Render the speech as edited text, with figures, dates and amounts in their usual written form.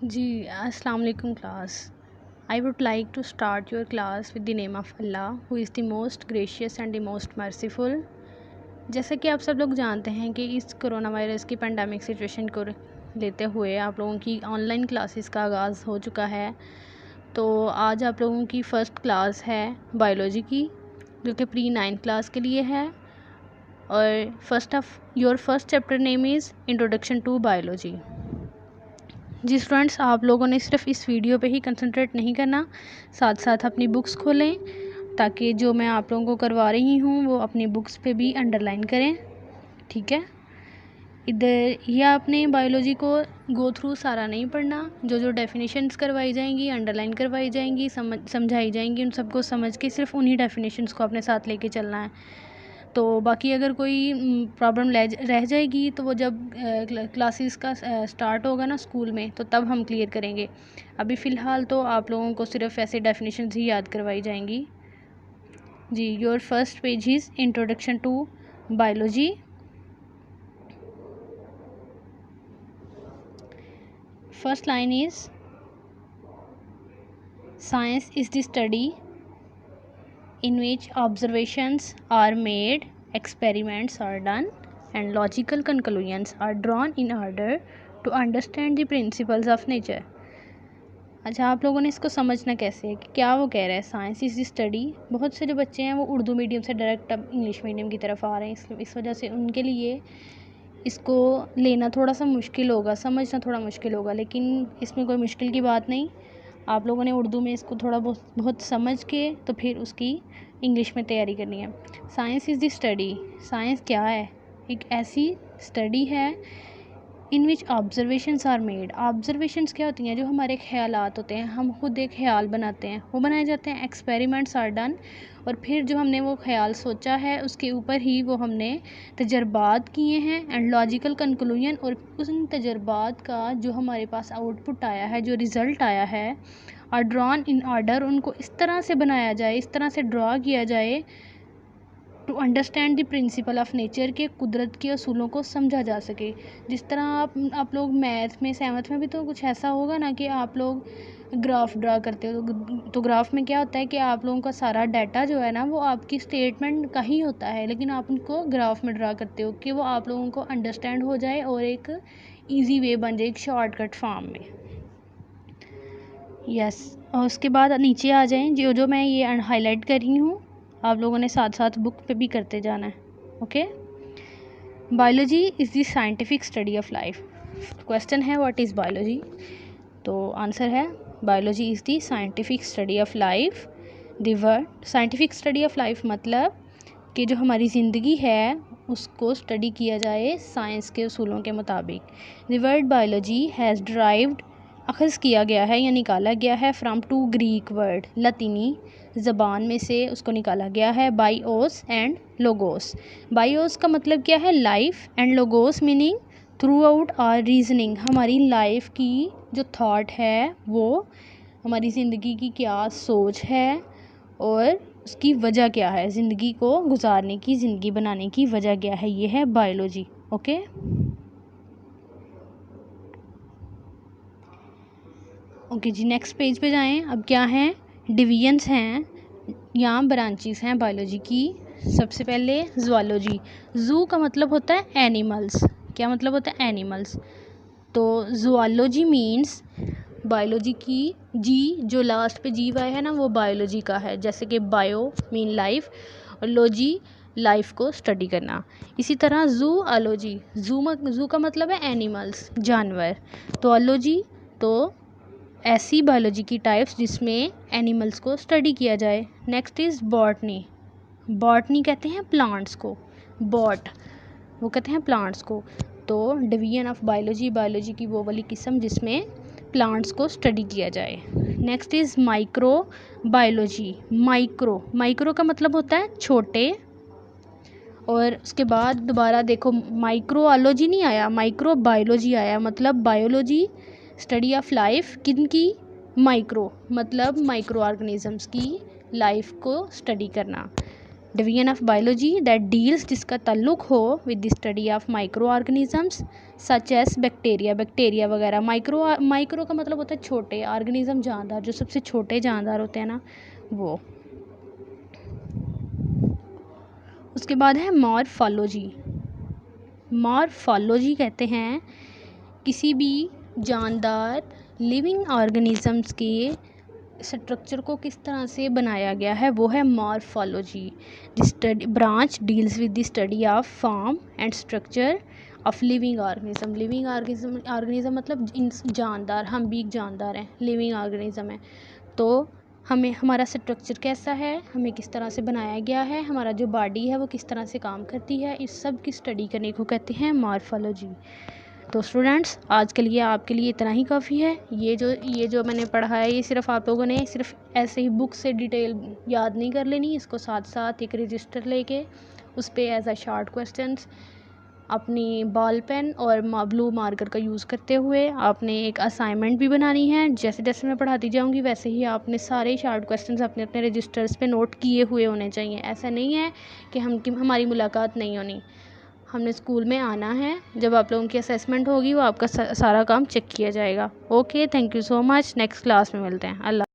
जी, अस्सलाम वालेकुम class. I would like to start your class with the name of Allah, who is the most gracious and the most merciful. जैसा कि आप सब लोग जानते हैं कि इस कोरोना वायरस की पेंडेमिक सिचुएशन को लेते हुए आप लोगों की ऑनलाइन क्लासेस का आगाज़ हो चुका है. तो आज आप लोगों की फ़र्स्ट क्लास है बायोलॉजी की, जो कि प्री 9th क्लास के लिए है. और your first chapter name is introduction to biology. जी स्टूडेंट्स, आप लोगों ने सिर्फ इस वीडियो पे ही कंसंट्रेट नहीं करना, साथ साथ अपनी बुक्स खोलें ताकि जो मैं आप लोगों को करवा रही हूँ वो अपनी बुक्स पे भी अंडरलाइन करें. ठीक है. इधर ये आपने बायोलॉजी को गो थ्रू सारा नहीं पढ़ना. जो जो डेफिनेशंस करवाई जाएंगी, अंडरलाइन करवाई जाएंगी, समझाई जाएंगी, उन सबको समझ के सिर्फ उन्हीं डेफिनेशंस को अपने साथ लेके चलना है. तो बाकी अगर कोई प्रॉब्लम रह जाएगी तो वो जब क्लासेस का स्टार्ट होगा ना स्कूल में, तो तब हम क्लियर करेंगे. अभी फ़िलहाल तो आप लोगों को सिर्फ ऐसे डेफिनेशंस ही याद करवाई जाएंगी. जी, your first page is introduction to biology. First line is science is the study in which observations are made, experiments are done, and logical conclusions are drawn in order to understand the principles of nature. अच्छा, आप लोगों ने इसको समझना कैसे है कि क्या वो कह रहा है. Science is the study. बहुत से जो बच्चे हैं वो उर्दू मीडियम से डायरेक्ट अब इंग्लिश मीडियम की तरफ आ रहे हैं, इस वजह से उनके लिए इसको लेना थोड़ा सा मुश्किल होगा, समझना थोड़ा मुश्किल होगा. लेकिन इसमें कोई मुश्किल की बात नहीं. आप लोगों ने उर्दू में इसको थोड़ा बहुत समझ के तो फिर उसकी इंग्लिश में तैयारी करनी है. Science is the study. Science क्या है? एक ऐसी स्टडी है इन विच ऑब्जर्वेशंस आर मेड. ऑब्जर्वेशंस क्या होती हैं? जो हमारे ख्यालात होते हैं, हम खुद एक ख्याल बनाते हैं, वो बनाए जाते हैं. एक्सपेरिमेंट्स आर डन, और फिर जो हमने वो ख्याल सोचा है उसके ऊपर ही वो हमने तजर्बात किए हैं. एंड लॉजिकल कंक्लूजन, और उन तजर्बात का जो हमारे पास आउटपुट आया है, जो रिज़ल्ट आया है, आर ड्रॉन इन ऑर्डर. उनको इस तरह से बनाया जाए, इस तरह से ड्रा किया जाए to understand the principle of nature, के कुदरत के असूलों को समझा जा सके. जिस तरह आप लोग मैथ में 7th में भी तो कुछ ऐसा होगा ना कि आप लोग ग्राफ ड्रा करते हो. तो ग्राफ में क्या होता है कि आप लोगों का सारा डाटा जो है ना वो आपकी स्टेटमेंट का ही होता है, लेकिन आप उनको ग्राफ में ड्रा करते हो कि वो आप लोगों को अंडरस्टैंड हो जाए और एक ईजी वे बन जाए, एक शॉर्टकट फॉर्म में. यस. और उसके बाद नीचे आ जाएं. जो जो मैं ये हाईलाइट कर रही हूँ आप लोगों ने साथ साथ बुक पे भी करते जाना है. Okay. Biology is the scientific study of life. Question है व्हाट इज़ बायोलॉजी. तो आंसर है biology is the scientific study of life. The word scientific study of life मतलब कि जो हमारी ज़िंदगी है उसको स्टडी किया जाए साइंस के उसूलों के मुताबिक. The word biology has derived, अखज़ किया गया है या निकाला गया है फ्राम 2 ग्रीक वर्ड. लतीनी ज़बान में से उसको निकाला गया है. BIOS and logos. बायोस का मतलब क्या है? Life. And logos meaning throughout or reasoning. हमारी लाइफ की जो थाट है वो हमारी ज़िंदगी की क्या सोच है और उसकी वजह क्या है, ज़िंदगी को गुजारने की, ज़िंदगी बनाने की वजह क्या है, ये है बायोलॉजी. ओके. ओके जी, नेक्स्ट पेज पे जाएं. अब क्या हैं? डिवीजन्स हैं या ब्रांचेस हैं बायोलॉजी की. सबसे पहले ज़ूलॉजी. ज़ू का मतलब होता है एनिमल्स. क्या मतलब होता है? एनिमल्स. तो ज़ूलॉजी मीन्स बायोलॉजी की जी जो लास्ट पे जी वाई है ना वो बायोलॉजी का है. जैसे कि बायो मीन लाइफ और लॉजी लाइफ को स्टडी करना. इसी तरह ज़ूलॉजी. ज़ू का मतलब है एनिमल्स, जानवर. तो अलॉजी तो ऐसी बायोलॉजी की टाइप्स जिसमें एनिमल्स को स्टडी किया जाए. Next is botany. बॉटनी कहते हैं प्लांट्स को. बॉट वो कहते हैं प्लांट्स को. तो डिवीजन ऑफ बायोलॉजी, बायोलॉजी की वो वाली किस्म जिसमें प्लांट्स को स्टडी किया जाए. Next is micro biology. Micro का मतलब होता है छोटे. और उसके बाद दोबारा देखो, माइक्रोलॉजी नहीं आया, माइक्रो बायोलॉजी आया. मतलब बायोलॉजी स्टडी ऑफ लाइफ किन की? माइक्रो मतलब माइक्रो ऑर्गेनिजम्स की लाइफ को स्टडी करना. Division of biology that deals, जिसका ताल्लुक हो with the study of micro organisms such as bacteria, bacteria वगैरह। माइक्रो का मतलब होता है छोटे, ऑर्गेनिज्म जानदार, जो सबसे छोटे जानदार होते हैं ना वो। उसके बाद है मॉर्फोलॉजी। मॉर्फोलॉजी कहते हैं किसी भी जानदार लिविंग ऑर्गेनिजम्स के स्ट्रक्चर को किस तरह से बनाया गया है, वो है morphology. Branch deals with the study of form and structure of living organism. Living organism मतलब जानदार, हम भी एक जानदार हैं, लिविंग ऑर्गेनिज्म है। तो हमें हमारा स्ट्रक्चर कैसा है, हमें किस तरह से बनाया गया है, हमारा जो बॉडी है वो किस तरह से काम करती है, इस सब की स्टडी करने को कहते हैं मॉर्फोलॉजी। तो स्टूडेंट्स, आज के लिए आपके लिए इतना ही काफ़ी है। ये जो मैंने पढ़ा है ये सिर्फ आप लोगों ने सिर्फ ऐसे ही बुक से डिटेल याद नहीं कर लेनी, इसको साथ साथ एक रजिस्टर लेके उस पर एज अ शॉर्ट क्वेश्चंस अपनी बॉल पेन और ब्लू मार्कर का यूज़ करते हुए आपने एक असाइनमेंट भी बनानी है। जैसे जैसे मैं पढ़ाती जाऊंगी वैसे ही आपने सारे शॉर्ट क्वेश्चंस अपने अपने रजिस्टर्स पे नोट किए हुए होने चाहिए। ऐसा नहीं है कि हमारी मुलाकात नहीं होनी, हमने स्कूल में आना है, जब आप लोगों की असेसमेंट होगी वो आपका सारा काम चेक किया जाएगा। Okay, thank you so much. Next class में मिलते हैं। अल्लाह।